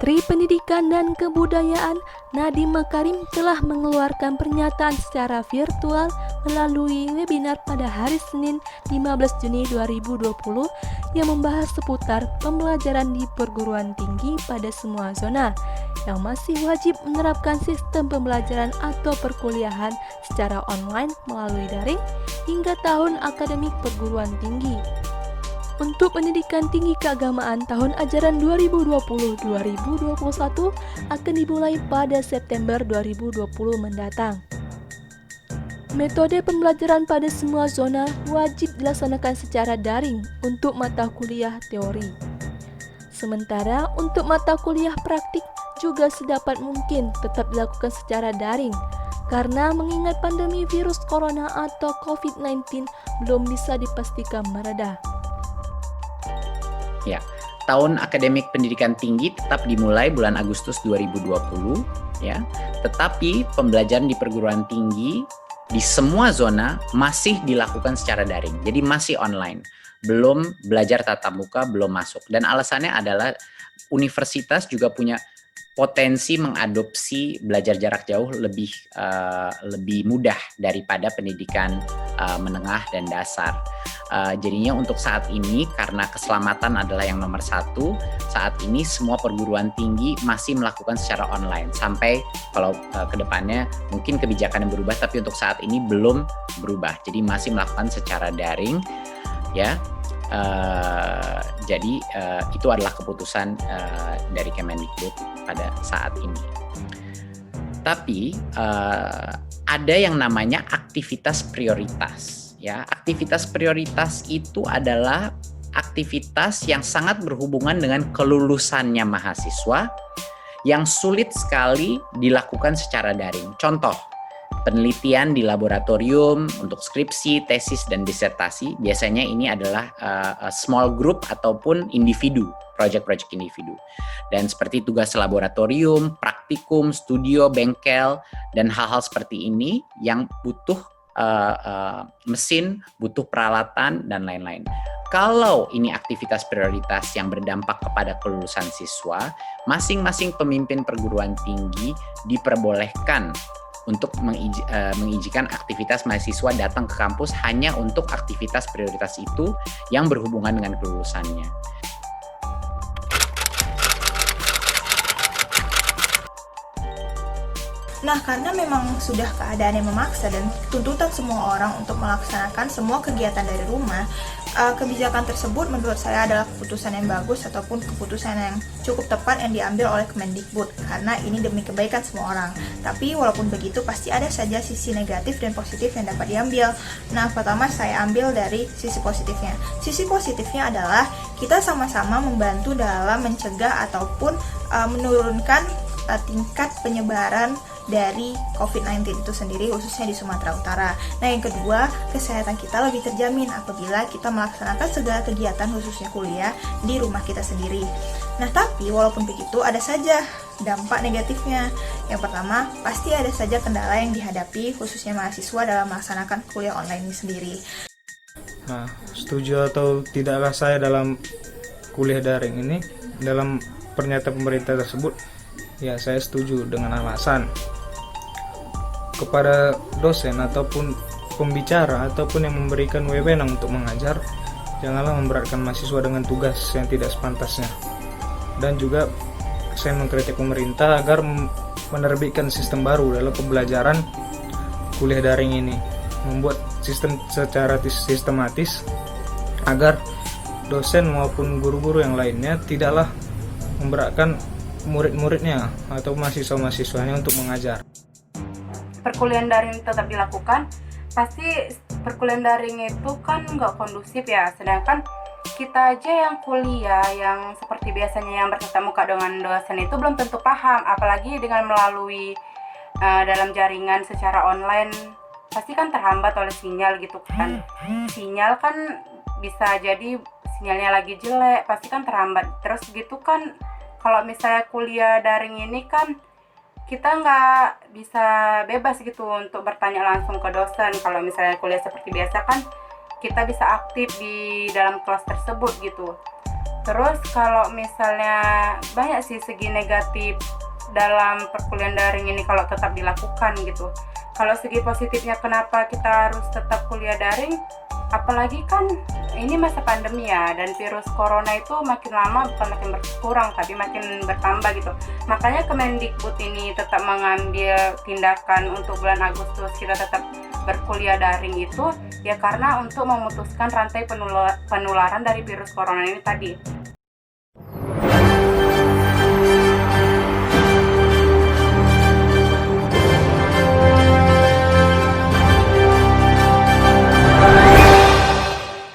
Menteri Pendidikan dan Kebudayaan Nadiem Makarim telah mengeluarkan pernyataan secara virtual melalui webinar pada hari Senin 15 Juni 2020 yang membahas seputar pembelajaran di perguruan tinggi pada semua zona yang masih wajib menerapkan sistem pembelajaran atau perkuliahan secara online melalui daring hingga tahun akademik perguruan tinggi. Untuk pendidikan tinggi keagamaan tahun ajaran 2020-2021 akan dimulai pada September 2020 mendatang. Metode pembelajaran pada semua zona wajib dilaksanakan secara daring untuk mata kuliah teori. Sementara untuk mata kuliah praktik juga sedapat mungkin tetap dilakukan secara daring karena mengingat pandemi virus corona atau COVID-19 belum bisa dipastikan mereda. Ya, tahun akademik pendidikan tinggi tetap dimulai bulan Agustus 2020, ya. Tetapi pembelajaran di perguruan tinggi di semua zona masih dilakukan secara daring. Jadi masih online. Belum belajar tatap muka, belum masuk. Dan alasannya adalah universitas juga punya potensi mengadopsi belajar jarak jauh lebih mudah daripada pendidikan menengah dan dasar. Jadinya untuk saat ini karena keselamatan adalah yang nomor satu, saat ini semua perguruan tinggi masih melakukan secara online sampai kalau kedepannya mungkin kebijakan yang berubah, tapi untuk saat ini belum berubah. Jadi masih melakukan secara daring, ya. Jadi itu adalah keputusan dari Kemendikbud pada saat ini. Tapi ada yang namanya aktivitas prioritas. Ya, aktivitas prioritas itu adalah aktivitas yang sangat berhubungan dengan kelulusannya mahasiswa yang sulit sekali dilakukan secara daring. Contoh, penelitian di laboratorium untuk skripsi, tesis, dan disertasi. Biasanya ini adalah small group ataupun individu, project-project individu. Dan seperti tugas laboratorium, praktikum, studio, bengkel, dan hal-hal seperti ini yang butuh mesin, butuh peralatan, dan lain-lain. Kalau ini aktivitas prioritas yang berdampak kepada kelulusan siswa, masing-masing pemimpin perguruan tinggi diperbolehkan untuk mengizinkan aktivitas mahasiswa datang ke kampus hanya untuk aktivitas prioritas itu yang berhubungan dengan kelulusannya. Nah, karena memang sudah keadaan yang memaksa dan tuntutan semua orang untuk melaksanakan semua kegiatan dari rumah, kebijakan tersebut menurut saya adalah keputusan yang bagus ataupun keputusan yang cukup tepat yang diambil oleh Kemendikbud karena ini demi kebaikan semua orang. Tapi walaupun begitu pasti ada saja sisi negatif dan positif yang dapat diambil. Nah, pertama saya ambil dari sisi positifnya. Sisi positifnya adalah kita sama-sama membantu dalam mencegah ataupun menurunkan tingkat penyebaran dari COVID-19 itu sendiri khususnya di Sumatera Utara. Nah, yang kedua, kesehatan kita lebih terjamin apabila kita melaksanakan segala kegiatan khususnya kuliah di rumah kita sendiri. Nah, tapi walaupun begitu ada saja dampak negatifnya. Yang pertama, pasti ada saja kendala yang dihadapi khususnya mahasiswa dalam melaksanakan kuliah online ini sendiri. Nah, setuju atau tidakkah saya dalam kuliah daring ini dalam pernyataan pemerintah tersebut? Ya, saya setuju dengan alasan kepada dosen ataupun pembicara ataupun yang memberikan wewenang untuk mengajar, janganlah memberatkan mahasiswa dengan tugas yang tidak sepantasnya. Dan juga saya mengkritik pemerintah agar menerbitkan sistem baru dalam pembelajaran kuliah daring ini, membuat sistem secara sistematis agar dosen maupun guru-guru yang lainnya tidaklah memberatkan murid-muridnya atau mahasiswa-mahasiswanya untuk mengajar. Perkuliahan daring tetap dilakukan, pasti perkuliahan daring itu kan nggak kondusif ya, sedangkan kita aja yang kuliah yang seperti biasanya yang bertatap muka dengan dosen itu belum tentu paham, apalagi dengan melalui dalam jaringan secara online pasti kan terhambat oleh sinyal gitu kan. Sinyal kan bisa jadi sinyalnya lagi jelek, pasti kan terhambat. Terus gitu kan kalau misalnya kuliah daring ini kan kita nggak bisa bebas gitu untuk bertanya langsung ke dosen. Kalau misalnya kuliah seperti biasa kan kita bisa aktif di dalam kelas tersebut gitu. Terus kalau misalnya banyak sih segi negatif dalam perkuliahan daring ini kalau tetap dilakukan gitu. Kalau segi positifnya kenapa kita harus tetap kuliah daring, apalagi kan ini masa pandemi ya, dan virus corona itu makin lama bukan makin berkurang tapi makin bertambah gitu. Makanya Kemendikbud ini tetap mengambil tindakan untuk bulan Agustus kita tetap berkuliah daring itu ya karena untuk memutuskan rantai penularan dari virus corona ini tadi.